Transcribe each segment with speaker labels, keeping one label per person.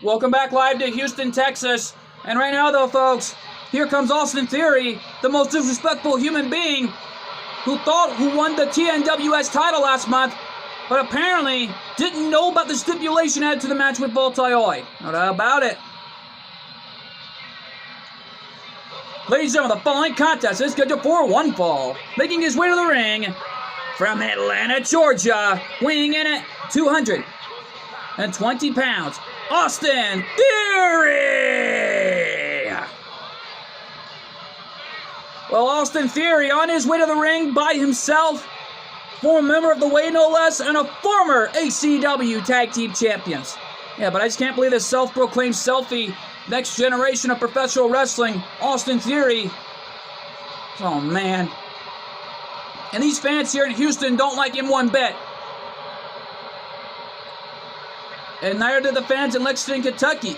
Speaker 1: Welcome back live to Houston, Texas. And right now, though, folks, here comes Austin Theory, the most disrespectful human being who won the TNWS title last month, but apparently didn't know about the stipulation added to the match with Voltaire. No doubt about it. Ladies and gentlemen, the following contest is scheduled for one fall. Making his way to the ring from Atlanta, Georgia, weighing in at 220 pounds, Austin Theory! Well, Austin Theory on his way to the ring by himself, former member of the Way no less, and a former ACW Tag Team Champions. Yeah, but I just can't believe this self-proclaimed selfie, next generation of professional wrestling, Austin Theory. Oh, man. And these fans here in Houston don't like him one bit. And neither did the fans in Lexington, Kentucky.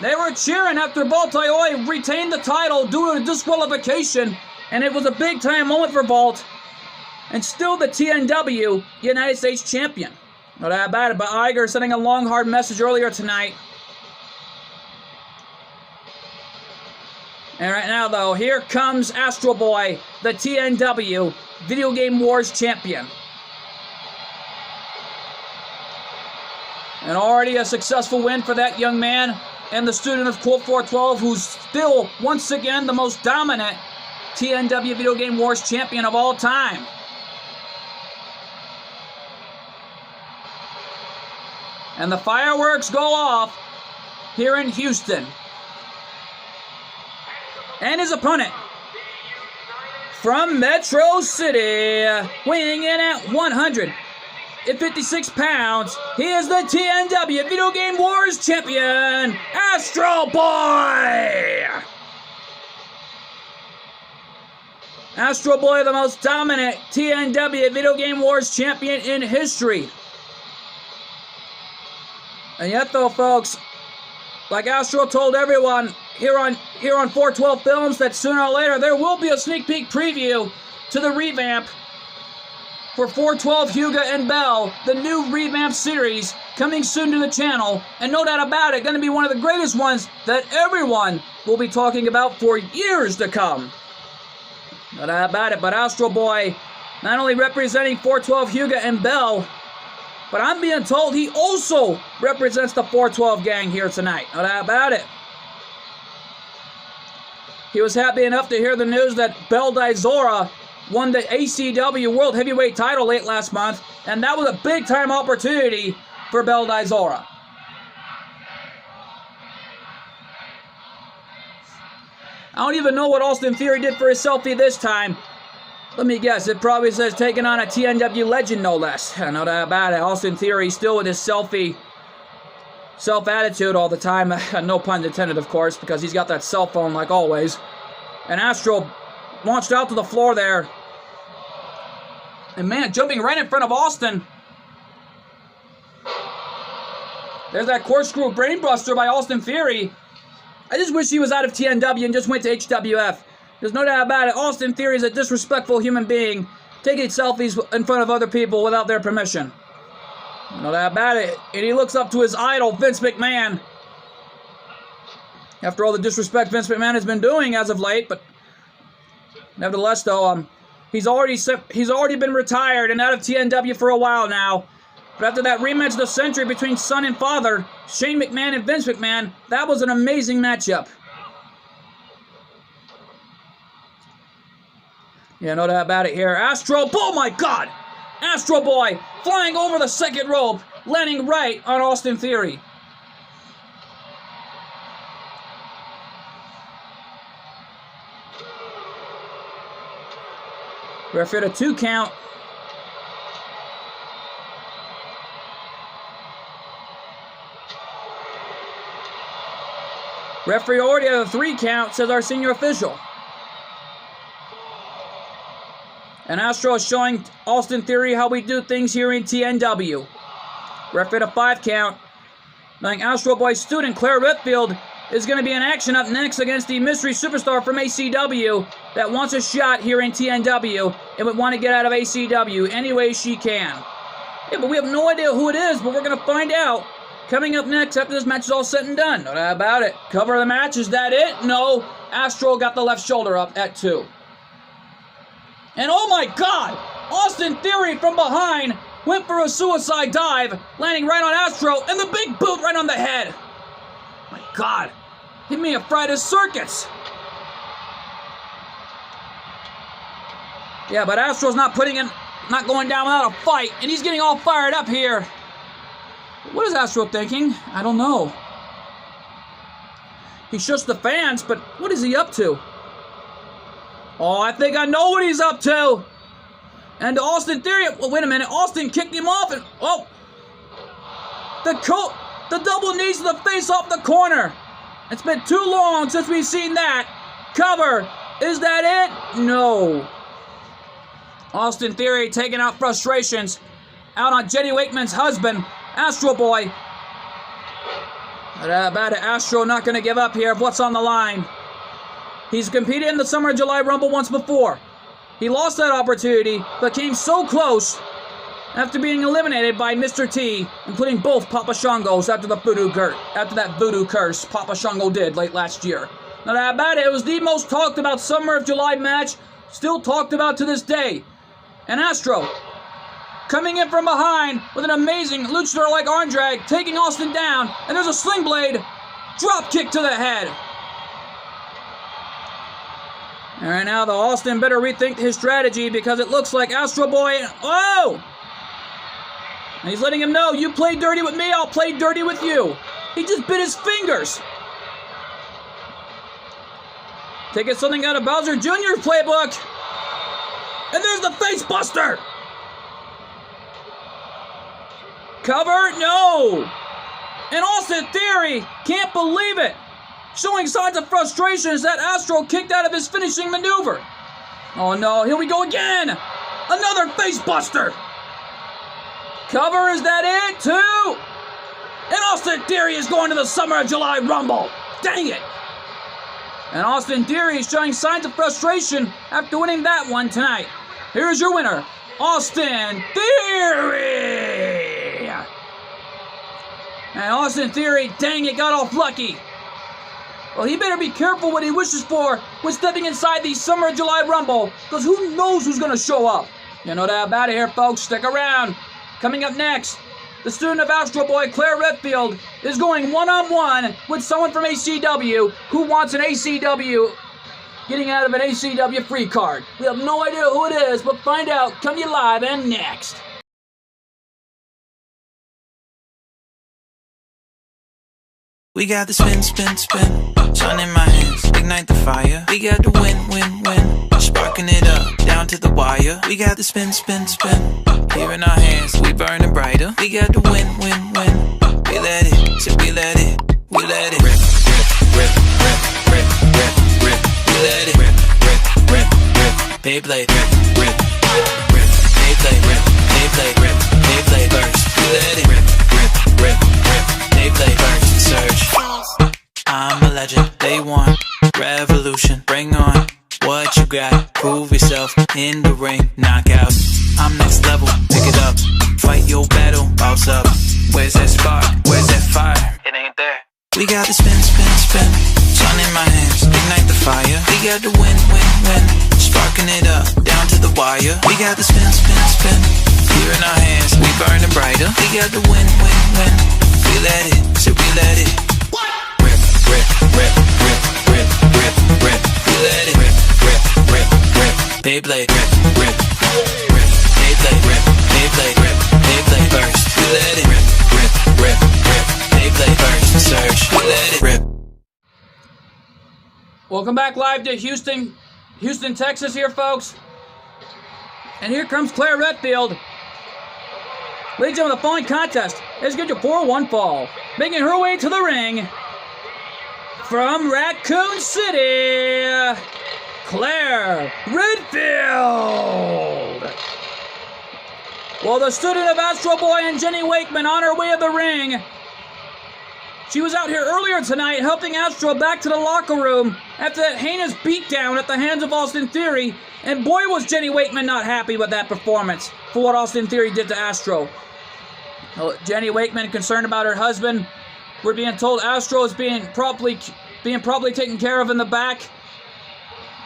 Speaker 1: They were cheering after Voltaire retained the title due to a disqualification, and it was a big-time moment for Volt. And still the TNW United States Champion. No doubt about it, but Iger sending a long, hard message earlier tonight. And right now, though, here comes Astro Boy, the TNW Video Game Wars Champion. And already a successful win for that young man and the student of Colt 412, who's still, once again, the most dominant TNW Video Game Wars champion of all time. And the fireworks go off here in Houston. And his opponent from Metro City, weighing in at 156 pounds, he is the TNW Video Game Wars Champion, Astro Boy! Astro Boy, the most dominant TNW Video Game Wars Champion in history. And yet, though, folks, like Astro told everyone here on 412 Films, that sooner or later there will be a sneak peek preview to the revamp for 412 Huga and Bell, the new revamp series coming soon to the channel, and no doubt about it, going to be one of the greatest ones that everyone will be talking about for years to come. No doubt about it, but Astro Boy not only representing 412 Huga and Bell, but I'm being told he also represents the 412 gang here tonight. No doubt about it. He was happy enough to hear the news that Bel Dizora won the ACW World Heavyweight title late last month, and that was a big-time opportunity for Bel Dizora. I don't even know what Austin Theory did for his selfie this time. Let me guess, it probably says taking on a TNW legend, no less. I know that about it. Austin Theory still with his self-attitude all the time. No pun intended, of course, because he's got that cell phone like always. And Astro launched out to the floor there. And man, jumping right in front of Austin. There's that corkscrew brainbuster by Austin Theory. I just wish he was out of TNW and just went to HWF. There's no doubt about it. Austin Theory is a disrespectful human being, taking selfies in front of other people without their permission. No doubt about it. And he looks up to his idol, Vince McMahon. After all the disrespect Vince McMahon has been doing as of late, but nevertheless, though, he's already been retired and out of TNW for a while now. But after that rematch of the century between son and father, Shane McMahon and Vince McMahon, that was an amazing matchup. Yeah, no doubt about it here. Astro, oh my God! Astro Boy flying over the second rope, landing right on Austin Theory. Referee at a 2 count. Referee already at a 3 count, says our senior official. And Astro is showing Austin Theory how we do things here in TNW. Referee at a 5 count. Knowing Astro Boy's student, Claire Whitfield, is going to be in action up next against the mystery superstar from ACW that wants a shot here in TNW and would want to get out of ACW any way she can. Yeah, but we have no idea who it is, but we're going to find out Coming up next after this match is all said and done. No doubt about it. Cover of the match. Is that it? No. Astro got the left shoulder up at 2. And oh my God! Austin Theory from behind went for a suicide dive, landing right on Astro, and the big boot right on the head. My God. He may have fried his circuits. Yeah, but Astro's not going down without a fight, and he's getting all fired up here. What is Astro thinking? I don't know. He shuts the fans, but what is he up to? Oh, I think I know what he's up to. And Austin Theory, well, wait a minute, Austin kicked him off, and oh, the double knees to the face off the corner. It's been too long since we've seen that. Cover, is that it? No. Austin Theory taking out frustrations out on Jenny Wakeman's husband, Astro Boy. But about it, Astro not going to give up here of what's on the line. He's competed in the Summer of July Rumble once before. He lost that opportunity, but came so close after being eliminated by Mr. T, including both Papa Shangos after that voodoo curse Papa Shango did late last year. No doubt about it, it was the most talked about Summer of July match, still talked about to this day. And Astro, coming in from behind with an amazing luchador-like arm drag, taking Austin down, and there's a sling blade drop kick to the head. All right, now the Austin better rethink his strategy because it looks like Astro Boy, oh! And he's letting him know, you play dirty with me, I'll play dirty with you. He just bit his fingers. Taking something out of Bowser Jr.'s playbook. And there's the face buster. Cover, no. And Austin Theory can't believe it. Showing signs of frustration as that Astro kicked out of his finishing maneuver. Oh no, here we go again. Another face buster. Cover, is that it? 2. And Austin Theory is going to the Summer of July Rumble. Dang it. And Austin Theory is showing signs of frustration after winning that one tonight. Here's your winner, Austin Theory. And Austin Theory, dang it, got off lucky. Well, he better be careful what he wishes for when stepping inside the Summer of July Rumble, because who knows who's going to show up. You know that about it here, folks. Stick around. Coming up next, the student of Astro Boy, Claire Redfield, is going one-on-one with someone from ACW who wants an ACW, getting out of an ACW free card. We have no idea who it is, but find out coming live and next.
Speaker 2: We got the spin, spin, spin, sun in my hands, ignite the fire. We got the win, win, win, sparking it up, down to the wire. We got the spin, spin, spin, here in our hands, we burning brighter. We got the win, win, win, we let it, so we let it, we let it rip, rip, rip, rip, rip, rip, rip, we let it rip, rip, rip, rip, Beyblade, rip, rip, rip, Beyblade, rip, Beyblade, rip, Beyblade burst, we let it rip, rip, rip, rip, Beyblade burst. Surge. I'm a legend, they want revolution. Bring on what you got, prove yourself in the ring, knockout. I'm next level, pick it up, fight your battle, bounce up. Where's that spark, where's that fire? It ain't there. We got the spin, spin, spin, sun in my hands, ignite the fire. We got the win, win, win, sparking it up, down to the wire. We got the spin, spin, spin, here in our hands, we burning brighter. We got the win, win, win, we let it, so we let it rip, rip, rip, rip, rip, rip, rip, we let it rip, rip, rip, rip, Beyblade, rip, rip, rip, Beyblade, rip, Beyblade, rip, Beyblade burst, we let it rip, rip, rip, rip, Beyblade burst, surge, we let it rip.
Speaker 1: Welcome back live to Houston, Texas here, folks. And here comes Claire Redfield. Ladies and gentlemen, the following contest is scheduled for one fall. Making her way to the ring from Raccoon City, Claire Redfield. Well, the student of Astro Boy and Jenny Wakeman on her way to the ring. She was out here earlier tonight helping Astro back to the locker room after that heinous beatdown at the hands of Austin Theory. And boy, was Jenny Wakeman not happy with that performance for what Austin Theory did to Astro. Jenny Wakeman concerned about her husband. We're being told Astro is being properly taken care of in the back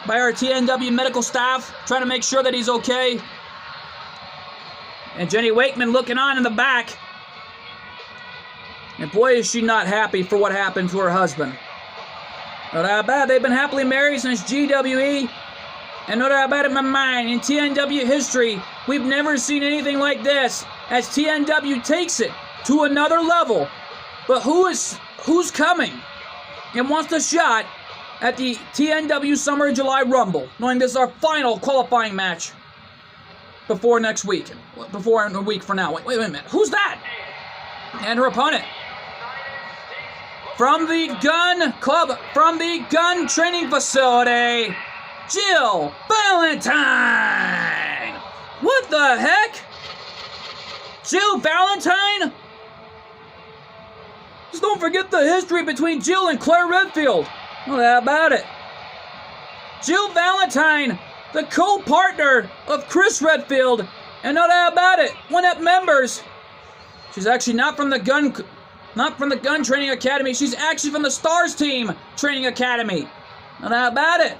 Speaker 1: by our TNW medical staff, trying to make sure that he's okay. And Jenny Wakeman looking on in the back. And boy, is she not happy for what happened to her husband. No doubt about it, they've been happily married since GWE. And no doubt about it in my mind, in TNW history, we've never seen anything like this as TNW takes it to another level. But who's coming and wants a shot at the TNW Summer July Rumble, knowing this is our final qualifying match before next week, before a week from now. Wait a minute, who's that? And her opponent. From the gun club, from the gun training facility, Jill Valentine. What the heck? Jill Valentine? Just don't forget the history between Jill and Claire Redfield. Well, how about it? Jill Valentine, the co-partner of Chris Redfield, and not how about it, one of members. She's actually not from the gun training academy. She's actually from the Stars Team Training Academy. Not how about it?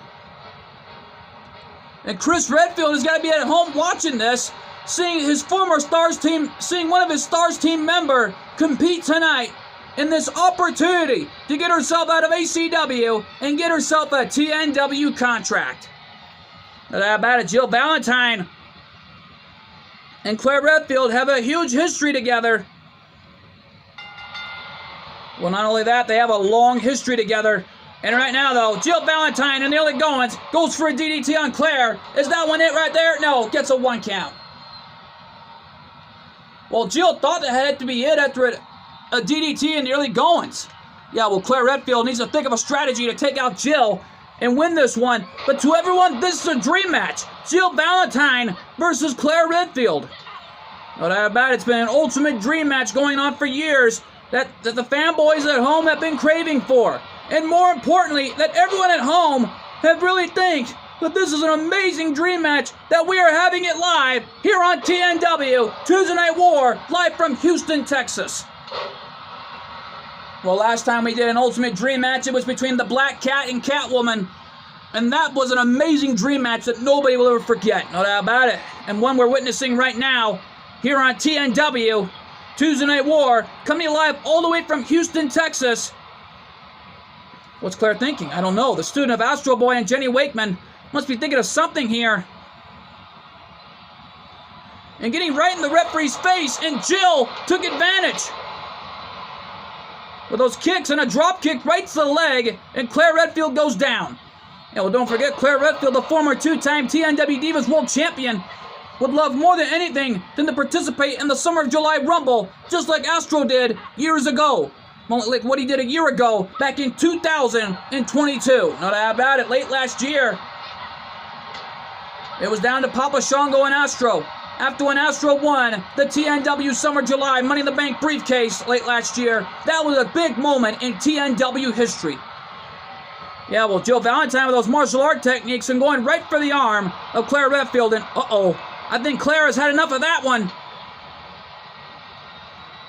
Speaker 1: And Chris Redfield has got to be at home watching this, seeing his former Stars Team, seeing one of his Stars Team member compete tonight in this opportunity to get herself out of ACW and get herself a TNW contract. Not how about it? Jill Valentine and Claire Redfield have a huge history together. Well, not only that, they have a long history together. And right now, though, Jill Valentine in the early goings goes for a DDT on Claire. Is that one it right there? No, gets a 1 count. Well, Jill thought that had to be it after a DDT in the early goings. Yeah, well, Claire Redfield needs to think of a strategy to take out Jill and win this one. But to everyone, this is a dream match. Jill Valentine versus Claire Redfield. No doubt about it, it's been an ultimate dream match going on for years that the fanboys at home have been craving for. And more importantly, that everyone at home have really think that this is an amazing dream match, that we are having it live here on TNW, Tuesday Night War, live from Houston, Texas. Well, last time we did an ultimate dream match, it was between the Black Cat and Catwoman. And that was an amazing dream match that nobody will ever forget, no doubt about it. And one we're witnessing right now here on TNW, Tuesday Night War, coming live all the way from Houston, Texas. What's Claire thinking? I don't know. The student of Astro Boy and Jenny Wakeman must be thinking of something here. And getting right in the referee's face, and Jill took advantage with those kicks and a drop kick right to the leg, and Claire Redfield goes down. And well, don't forget, Claire Redfield, the former 2-time TNW Divas World Champion, would love more than anything than to participate in the Summer of July Rumble, just like Astro did years ago. Like what he did a year ago, back in 2022. No doubt about it, late last year. It was down to Papa Shango and Astro. After when Astro won the TNW Summer July Money in the Bank briefcase late last year, that was a big moment in TNW history. Yeah, well, Jill Valentine with those martial art techniques and going right for the arm of Claire Redfield, and I think Claire has had enough of that one.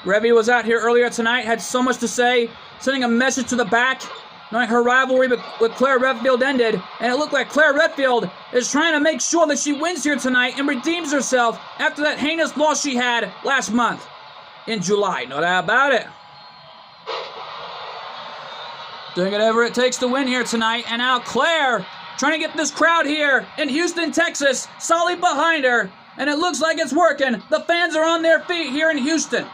Speaker 1: Revy was out here earlier tonight, had so much to say, sending a message to the back, knowing her rivalry with Claire Redfield ended, and it looked like Claire Redfield is trying to make sure that she wins here tonight and redeems herself after that heinous loss she had last month in July. No doubt about it. Doing whatever it takes to win here tonight, and now Claire trying to get this crowd here in Houston, Texas, solid behind her, and it looks like it's working. The fans are on their feet here in Houston.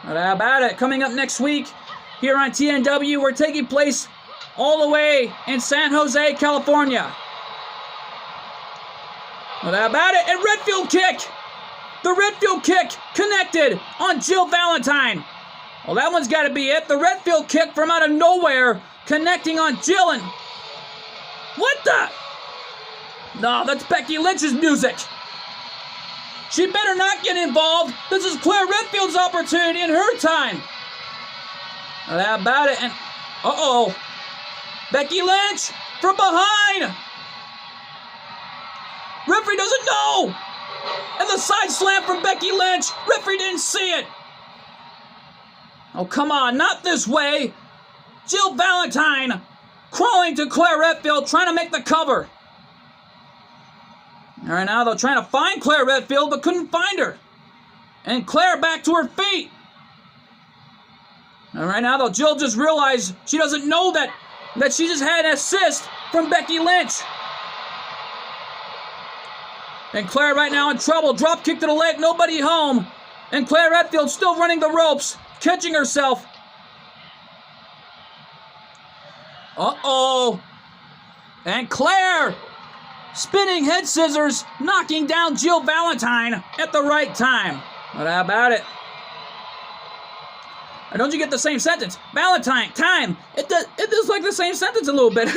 Speaker 1: No doubt about it. Coming up next week here on TNW, we're taking place all the way in San Jose, California. No doubt about it. And Redfield kick. The Redfield kick connected on Jill Valentine. Well, that one's got to be it. The Redfield kick from out of nowhere connecting on Jill. And what the? No, that's Becky Lynch's music. She better not get involved. This is Claire Redfield's opportunity in her time. No doubt about it. And Becky Lynch from behind. Referee doesn't know. And the side slam from Becky Lynch. Referee didn't see it. Oh, come on, not this way. Jill Valentine crawling to Claire Redfield, trying to make the cover. All right, now they're trying to find Claire Redfield, but couldn't find her. And Claire back to her feet. All right, now though, Jill just realized she doesn't know that she just had an assist from Becky Lynch. And Claire right now in trouble. Drop kick to the leg, nobody home. And Claire Redfield still running the ropes, catching herself. Uh-oh. And Claire spinning head scissors, knocking down Jill Valentine at the right time. But how about it? Or don't you get the same sentence? Valentine, time. It does like the same sentence a little bit.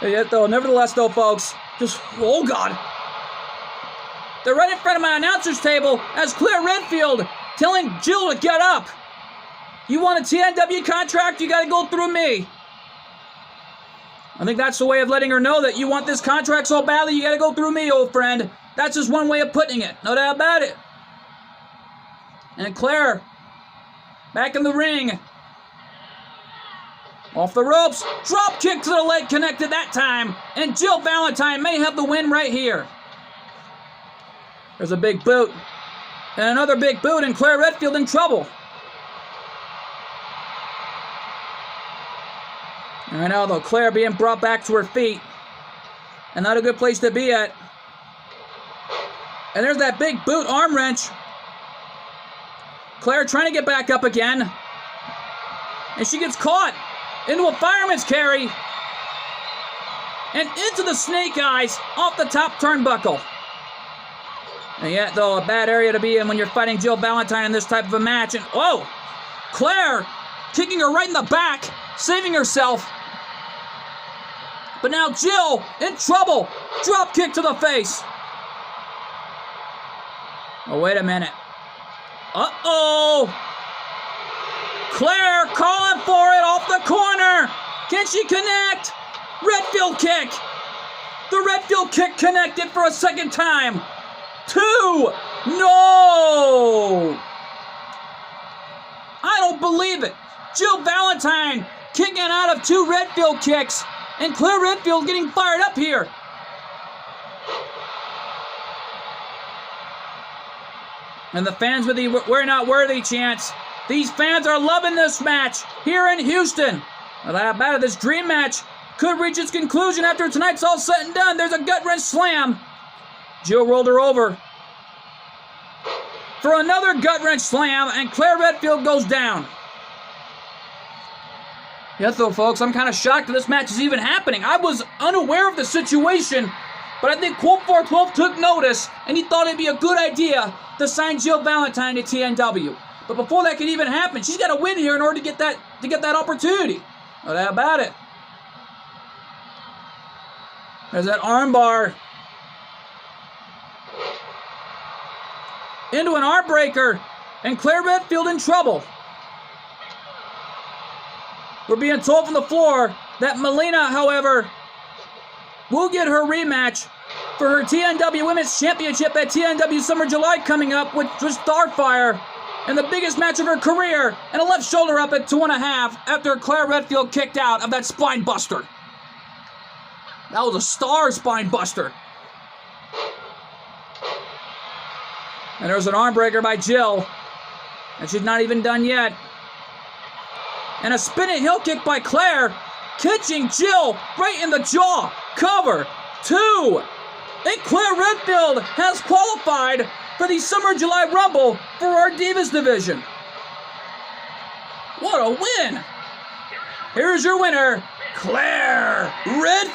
Speaker 1: Yet though, nevertheless though, folks, just, oh God. They're right in front of my announcer's table as Claire Redfield telling Jill to get up. You want a TNW contract? You got to go through me. I think that's the way of letting her know that you want this contract so badly, you got to go through me, old friend. That's just one way of putting it. No doubt about it. And Claire, back in the ring. Off the ropes. Drop kick to the leg, connected that time. And Jill Valentine may have the win right here. There's a big boot. And another big boot, and Claire Redfield in trouble. All right, now though, Claire being brought back to her feet. And not a good place to be at. And there's that big boot arm wrench. Claire trying to get back up again. And she gets caught into a fireman's carry. And into the snake eyes off the top turnbuckle. And yet, though, a bad area to be in when you're fighting Jill Valentine in this type of a match. And, oh! Claire kicking her right in the back, saving herself. But now Jill in trouble. Drop kick to the face. Oh, wait a minute. Uh-oh! Claire calling for it off the corner. Can she connect? Redfield kick. The Redfield kick connected for a second time. 2! No! I don't believe it. Jill Valentine kicking out of 2 Redfield kicks. And Claire Redfield getting fired up here. And the fans with the "we're not worthy" chants. These fans are loving this match here in Houston. Well, how about it? This dream match could reach its conclusion after tonight's all said and done. There's a gut-wrench slam. Jill rolled her over for another gut-wrench slam, and Claire Redfield goes down. Yes, though, folks, I'm kind of shocked that this match is even happening. I was unaware of the situation, but I think Colt 412 took notice, and he thought it'd be a good idea to sign Jill Valentine to TNW. But before that could even happen, she's got to win here in order to get that opportunity. No doubt about it. There's that armbar. Into an arm breaker, and Claire Redfield in trouble. We're being told from the floor that Melina, however, will get her rematch for her TNW Women's Championship at TNW Summer July coming up with Starfire, and the biggest match of her career, and a left shoulder up at 2.5 after Claire Redfield kicked out of that spine buster. That was a star spine buster. And there's an arm breaker by Jill, and she's not even done yet. And a spinning heel kick by Claire, catching Jill right in the jaw. Cover 2. And Claire Redfield has qualified for the Summer July Rumble for our Divas division. What a win! Here's your winner, Claire Redfield.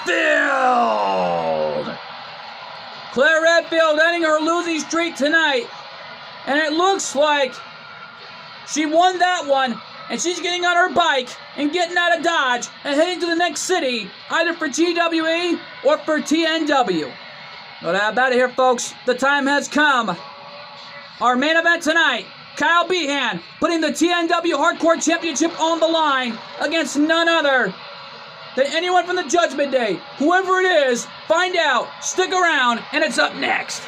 Speaker 1: Claire Redfield ending her losing streak tonight. And it looks like she won that one. And she's getting on her bike and getting out of Dodge and heading to the next city, either for TWE or for TNW. But how about it here, folks? The time has come. Our main event tonight, Kyle Behan putting the TNW Hardcore Championship on the line against none other than anyone from the Judgment Day. Whoever it is, find out, stick around, and it's up next.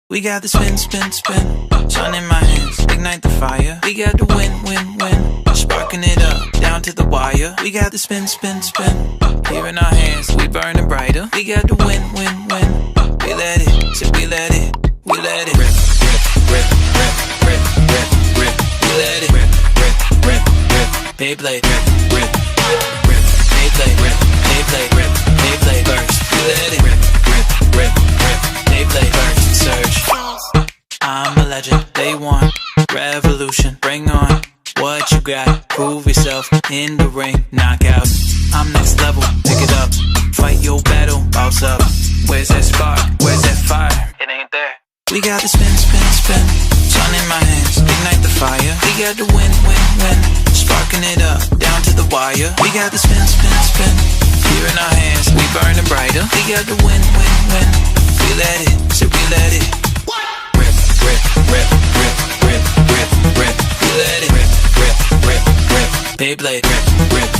Speaker 2: We got the spin, spin, spin. Sun in my hands, ignite the fire. We got the win, win, win. Sparking it up, down to the wire. We got the spin, spin, spin. Here in our hands, we burning brighter. We got the win, win, win. We let it, so we let it. We let it rip, rip, rip, rip, rip, rip, rip. We let it rip, rip, rip, rip. Beyblade, rip, rip, rip. Beyblade, rip, Beyblade, rip, Beyblade burst. We let it rip, rip, rip, rip. Beyblade burst, surge. I'm a legend, day one. Revolution, bring on what you got. Prove yourself in the ring, knockout. I'm next level, pick it up. Fight your battle, bounce up. Where's that spark? Where's that fire? It ain't there. We got the spin, spin, spin. Sun in my hands, ignite the fire. We got the win, win, win. Sparking it up, down to the wire. We got the spin, spin, spin. Here in our hands, we burning brighter. We got the win, win, win. We let it, so we let it. Rip, rip, rip, rip, rip, rip, rip. We let it rip, rip, rip, rip. Beyblade, rip, rip,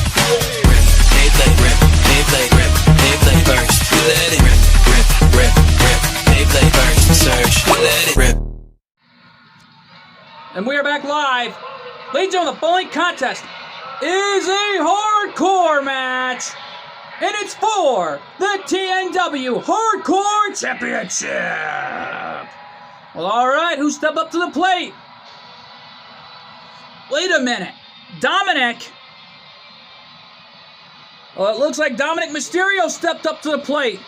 Speaker 2: rip. Beyblade, rip, Beyblade, rip, Beyblade burst. We let it rip, rip, rip, rip. Beyblade burst, surge. We let it rip.
Speaker 1: And we are back live. Ladies and gentlemen, the following contest is a hardcore match. And it's for the TNW Hardcore Championship. Well, alright, who stepped up to the plate? Wait a minute. Dominic. Well, it looks like Dominic Mysterio stepped up to the plate.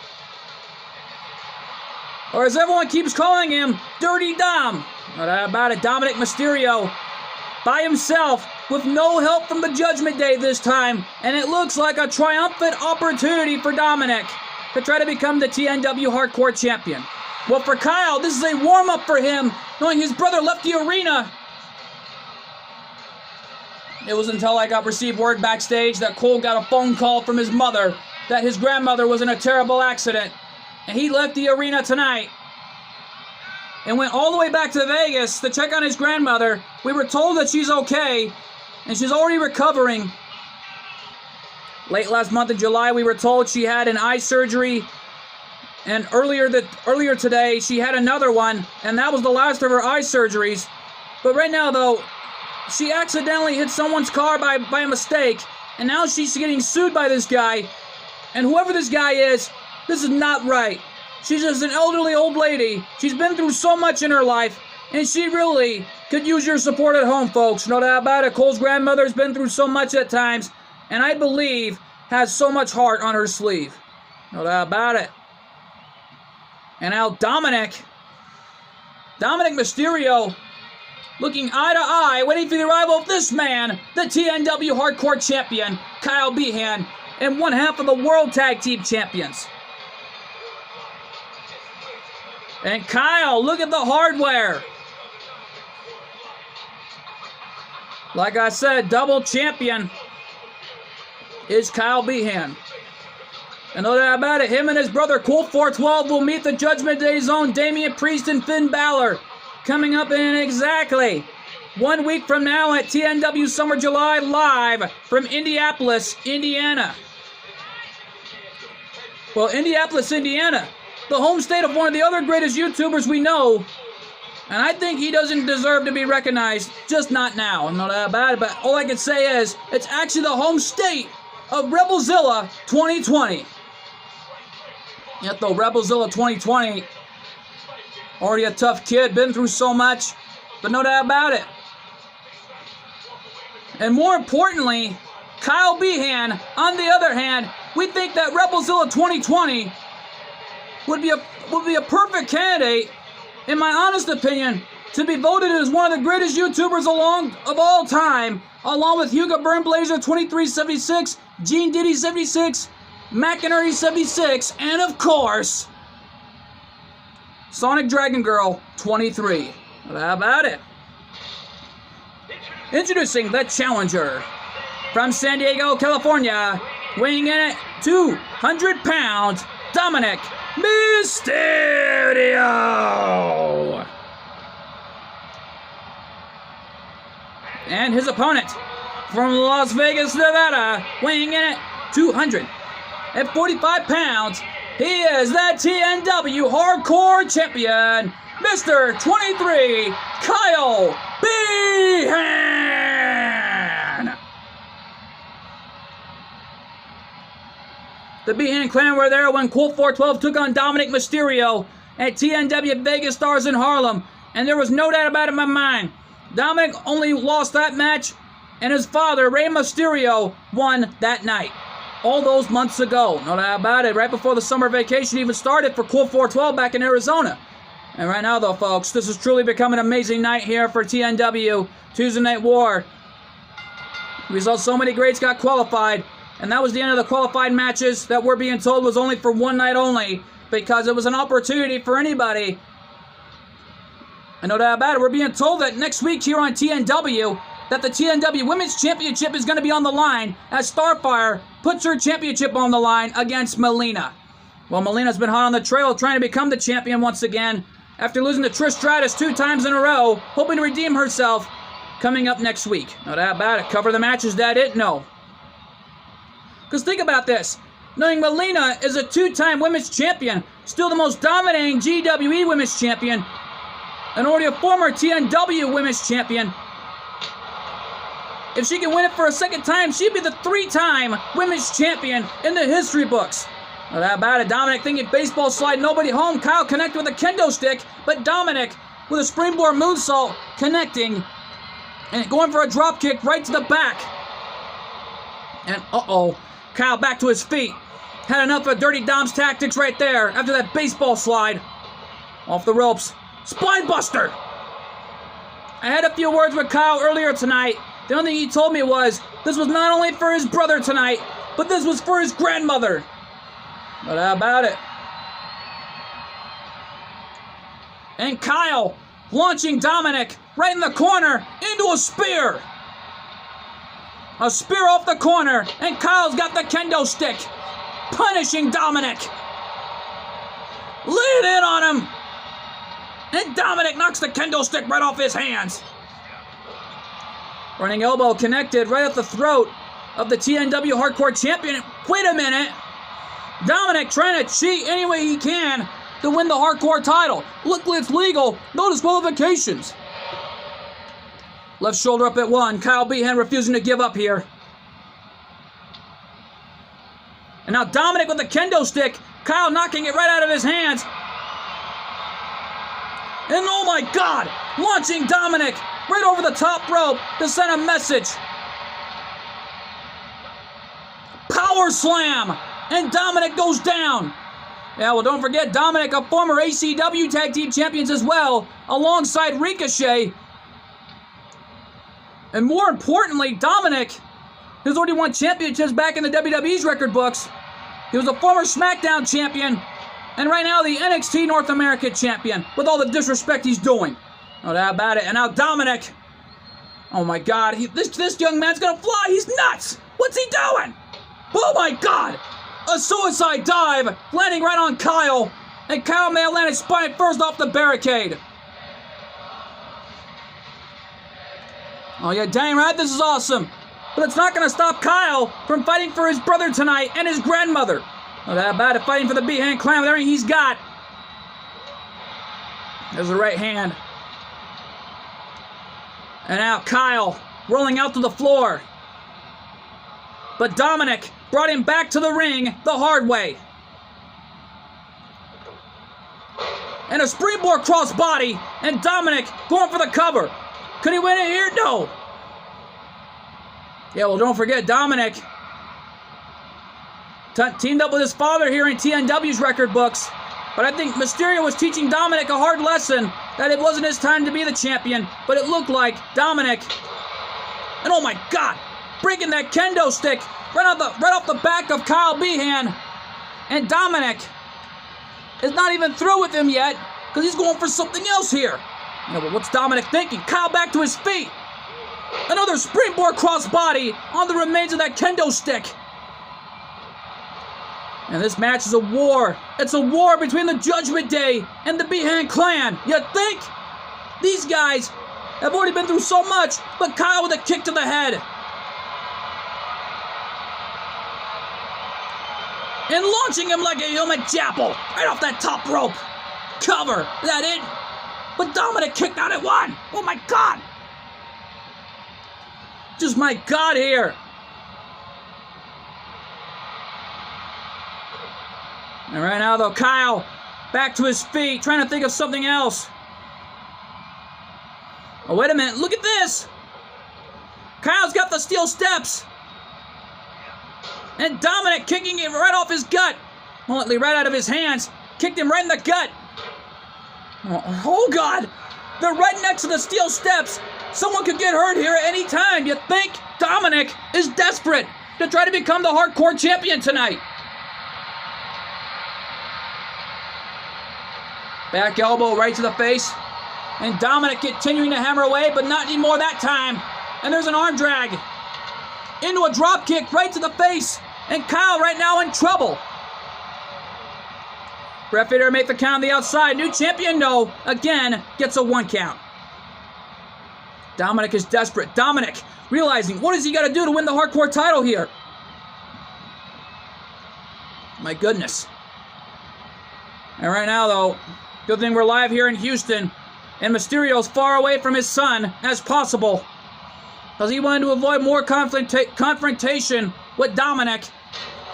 Speaker 1: Or as everyone keeps calling him, Dirty Dom. Not about it, Dominic Mysterio by himself with no help from the Judgment Day this time. And it looks like a triumphant opportunity for Dominic to try to become the TNW Hardcore Champion. Well, for Kyle, this is a warm-up for him, knowing his brother left the arena. It was until I got received word backstage that Cole got a phone call from his mother that his grandmother was in a terrible accident. And he left the arena tonight and went all the way back to Vegas to check on his grandmother. We were told that she's okay, and she's already recovering. Late last month in July, we were told she had an eye surgery, and earlier today, she had another one, and that was the last of her eye surgeries. But right now, though, she accidentally hit someone's car by a mistake, and now she's getting sued by this guy. And whoever this guy is, this is not right. She's just an elderly old lady. She's been through so much in her life, and she really could use your support at home, folks. No doubt about it. Cole's grandmother's been through so much at times, and I believe has so much heart on her sleeve. No doubt about it. And now Dominic Mysterio, looking eye to eye, waiting for the arrival of this man, the TNW Hardcore Champion, Kyle Behan, and one half of the World Tag Team Champions. And Kyle, look at the hardware. Like I said, double champion is Kyle Behan. And no doubt about it, him and his brother Colt 412 will meet the Judgment Day's own Damian Priest and Finn Balor coming up in exactly 1 week from now at TNW Summer July live from Indianapolis, Indiana. Well, Indianapolis, Indiana, the home state of one of the other greatest YouTubers we know. And I think he doesn't deserve to be recognized, just not now. I'm not that bad, but all I can say is, it's actually the home state of Rebelzilla 2020. Yet though Rebelzilla 2020, already a tough kid, been through so much, but no doubt about it. And more importantly, Kyle Behan, on the other hand, we think that Rebelzilla 2020 would be a perfect candidate, in my honest opinion, to be voted as one of the greatest YouTubers of all time, along with Hugo Burnblazer 2376, Gene Diddy 76, McInerney 76, and of course, Sonic Dragon Girl 23. How about it? Introducing the challenger from San Diego, California, weighing in at 200 pounds, Dominic Mysterio. And his opponent from Las Vegas, Nevada, weighing in at 245 pounds, He is the TNW Hardcore Champion, Mr. 23, Kyle Behan. The Behan clan were there when Colt 412 took on Dominic Mysterio at TNW Vegas Stars in Harlem, and there was no doubt about it in my mind. Dominic only lost that match, and his father, Rey Mysterio, won that night. All those months ago. No doubt about it. Right before the summer vacation even started for Colt 412 back in Arizona. And right now, though, folks, this has truly become an amazing night here for TNW Tuesday Night War. We saw so many greats got qualified, and that was the end of the qualified matches that we're being told was only for one night only, because it was an opportunity for anybody. And no doubt about it, we're being told that next week here on TNW, that the TNW Women's Championship is going to be on the line as Starfire puts her championship on the line against Melina. Well, Melina's been hot on the trail trying to become the champion once again after losing to Trish Stratus 2 times in a row, hoping to redeem herself coming up next week. No doubt about it. Cover the matches, that it? No. Because think about this. Knowing Melina is a 2-time women's champion, still the most dominating GWE women's champion, and already a former TNW women's champion. If she can win it for a second time, she'd be the 3-time women's champion in the history books. No doubt about it. Dominic thinking baseball slide, nobody home. Kyle connected with a kendo stick, but Dominic with a springboard moonsault connecting and going for a drop kick right to the back. And Kyle back to his feet. Had enough of Dirty Dom's tactics right there after that baseball slide. Off the ropes. Spine buster. I had a few words with Kyle earlier tonight. The only thing he told me was this was not only for his brother tonight, but this was for his grandmother. But how about it? And Kyle launching Dominic right in the corner into a spear. A spear off the corner, and Kyle's got the kendo stick, punishing Dominic. Lead in on him. And Dominic knocks the kendo stick right off his hands. Running elbow connected right at the throat of the TNW Hardcore Champion. Wait a minute. Dominic trying to cheat any way he can to win the Hardcore title. Look, it's legal. No disqualifications. Left shoulder up at 1. Kyle Behan refusing to give up here. And now Dominic with the kendo stick. Kyle knocking it right out of his hands. And oh my God, launching Dominic right over the top rope to send a message. Power slam, and Dominic goes down. Yeah, well, don't forget Dominic, a former ACW Tag Team Champions as well, alongside Ricochet. And more importantly, Dominic has already won championships back in the WWE's record books. He was a former SmackDown champion, and right now the NXT North America champion, with all the disrespect he's doing. No doubt about it. And now Dominic, oh my God, this young man's gonna fly. He's nuts. What's he doing? Oh my God, a suicide dive, landing right on Kyle, and Kyle may have landed spine first off the barricade. Oh yeah, dang right, this is awesome. But it's not gonna stop Kyle from fighting for his brother tonight and his grandmother. No doubt about it, fighting for the Behan clan with everything he's got. There's the right hand. And now Kyle rolling out to the floor. But Dominic brought him back to the ring the hard way. And a springboard crossbody, and Dominic going for the cover. Could he win it here? No. Yeah, well, don't forget, Dominic teamed up with his father here in TNW's record books. But I think Mysterio was teaching Dominic a hard lesson that it wasn't his time to be the champion. But it looked like Dominic, and oh my God, breaking that kendo stick right off the back of Kyle Behan. And Dominic is not even through with him yet because he's going for something else here. You know, but what's Dominic thinking? Kyle back to his feet. Another springboard crossbody on the remains of that kendo stick. And this match is a war. It's a war between the Judgment Day and the Behan clan. You think? These guys have already been through so much, but Kyle with a kick to the head. and launching him like a human chapel right off that top rope. Cover. Is that it? But Dominic kicked out at 1. Oh my God. Just my God here. And right now though, Kyle back to his feet, trying to think of something else. Oh, wait a minute. Look at this. Kyle's got the steel steps. And Dominic kicking it right off his gut. Well, right out of his hands. Kicked him right in the gut. Oh, God. They're right next to the steel steps. Someone could get hurt here at any time. You think Dominic is desperate to try to become the hardcore champion tonight. Back elbow right to the face. And Dominic continuing to hammer away, but not anymore that time. And there's an arm drag. Into a drop kick right to the face. And Kyle right now in trouble. Referee to make the count on the outside. New champion, no. Again, gets a 1 count. Dominic is desperate. Dominic realizing what does he got to do to win the hardcore title here. My goodness. And right now, though, good thing we're live here in Houston. And Mysterio's far away from his son as possible. Because he wanted to avoid more confrontation with Dominic.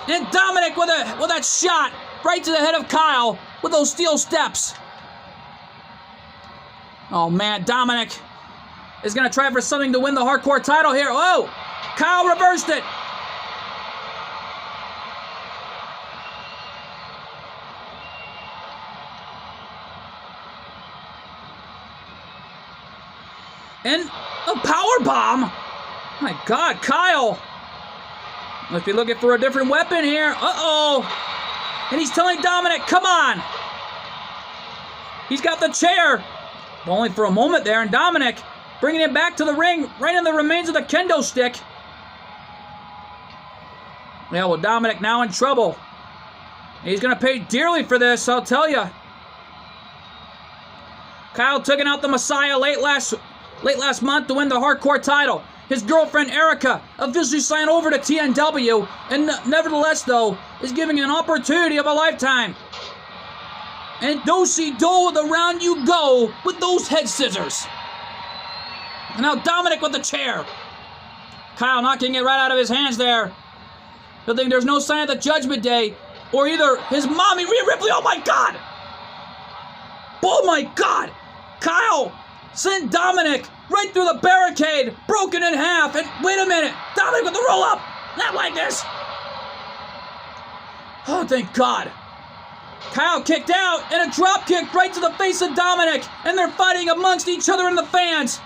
Speaker 1: And Dominic with that shot right to the head of Kyle with those steel steps. Oh man, Dominic is going to try for something to win the hardcore title here. Oh, Kyle reversed it. And a power bomb. My God, Kyle. Must be looking for a different weapon here. Uh-oh. And he's telling Dominic, come on. He's got the chair. Only for a moment there. And Dominic bringing him back to the ring. Right in the remains of the kendo stick. Yeah, well, Dominic now in trouble. He's going to pay dearly for this, I'll tell you. Kyle taking out the Messiah late last month to win the hardcore title. His girlfriend Erica officially signed over to TNW, and nevertheless, though, is giving an opportunity of a lifetime. And do-si-do with around you go with those head scissors. And now Dominic with the chair. Kyle knocking it right out of his hands there. Good thing there's no sign of the Judgment Day, or either his mommy, Rhea Ripley. Oh my God! Oh my God! Kyle sent Dominic right through the barricade, broken in half, and wait a minute, Dominic with the roll-up, not like this. Oh, thank God. Kyle kicked out, and a drop kick right to the face of Dominic, and they're fighting amongst each other and the fans.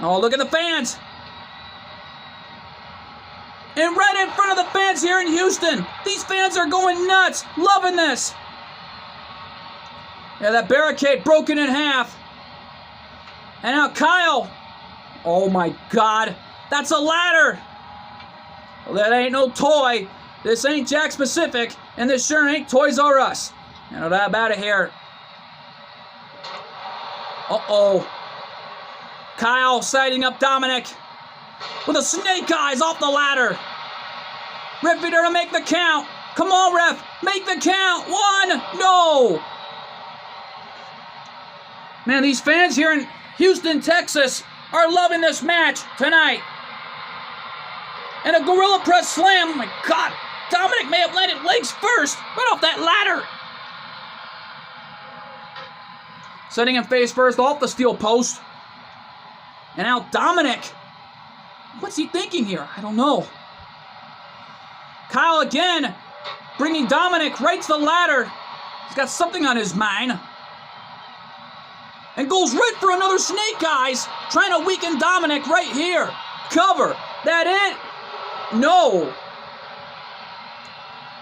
Speaker 1: Oh, look at the fans. And right in front of the fans here in Houston, these fans are going nuts, loving this. Yeah, that barricade broken in half. And now Kyle, oh my God, that's a ladder. Well, that ain't no toy. This ain't Jakks Pacific, and this sure ain't Toys R Us. No doubt about it here. Uh-oh. Kyle siding up Dominic with a snake eyes off the ladder. Referee to make the count. Come on, ref, make the count. 1, no. Man, these fans here in Houston, Texas, are loving this match tonight. And a Gorilla Press Slam. Oh my God. Dominic may have landed legs first, right off that ladder. Setting him face first off the steel post. And now Dominic. What's he thinking here? I don't know. Kyle again, bringing Dominic right to the ladder. He's got something on his mind. And goes right for another snake eyes, trying to weaken Dominic right here. Cover. That it? No.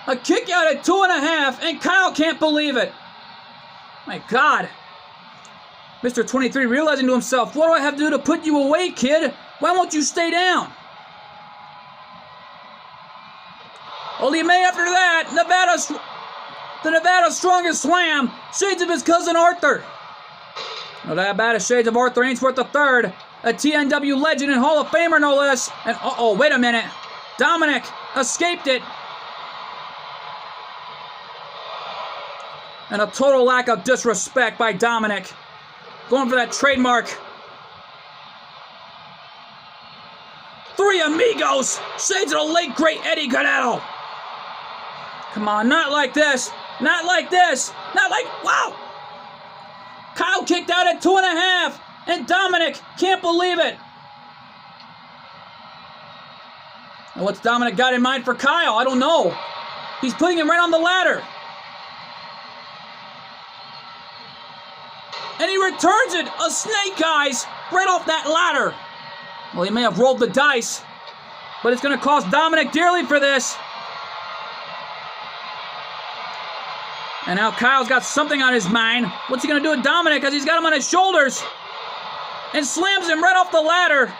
Speaker 1: A kick out at 2.5, and Kyle can't believe it. My God. Mr. 23 realizing to himself, what do I have to do to put you away, kid? Why won't you stay down? Only May after that, the Nevada Strongest Slam, shades of his cousin Arthur. No doubt about it, shades of Arthur Ainsworth III, a TNW legend and Hall of Famer no less. And uh-oh, wait a minute. Dominic escaped it. And a total lack of disrespect by Dominic. Going for that trademark. Three Amigos. Shades of the late, great Eddie Guerrero. Come on, not like this. Not like this. Not like, wow. Kyle kicked out at 2.5. And Dominic can't believe it. And what's Dominic got in mind for Kyle? I don't know. He's putting him right on the ladder. And he returns it, a snake eyes, right off that ladder. Well, he may have rolled the dice, but it's going to cost Dominic dearly for this. And now Kyle's got something on his mind. What's he going to do with Dominic as he's got him on his shoulders? And slams him right off the ladder.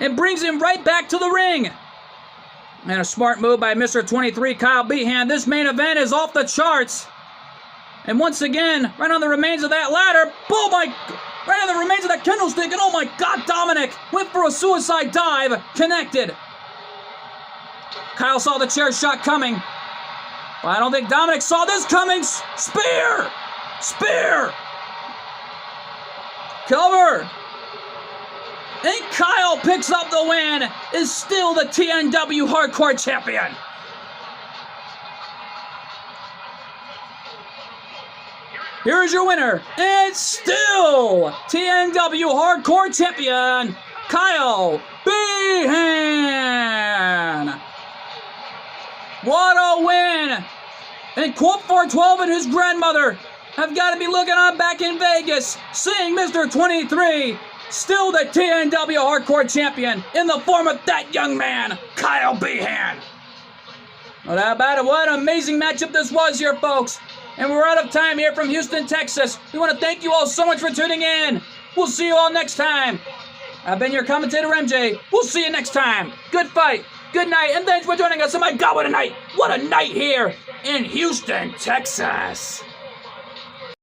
Speaker 1: And brings him right back to the ring. And a smart move by Mr. 23, Kyle Behan. This main event is off the charts. And once again, right on the remains of that ladder. Oh my, right on the remains of that kendo stick. And oh my God, Dominic went for a suicide dive. Connected. Kyle saw the chair shot coming. But I don't think Dominic saw this coming. Spear! Spear! Cover! And Kyle picks up the win, is still the TNW Hardcore Champion. Here's your winner, and still TNW Hardcore Champion, Kyle Behan. What a win! And Quote 412 and his grandmother have got to be looking on back in Vegas, seeing Mr. 23 still the TNW Hardcore Champion in the form of that young man, Kyle Behan. Well, how about it? What an amazing matchup this was here, folks. And we're out of time here from Houston, Texas. We want to thank you all so much for tuning in. We'll see you all next time. I've been your commentator, MJ. We'll see you next time. Good fight. Good night. And thanks for joining us. Oh my God, what a night. What a night here in Houston, Texas.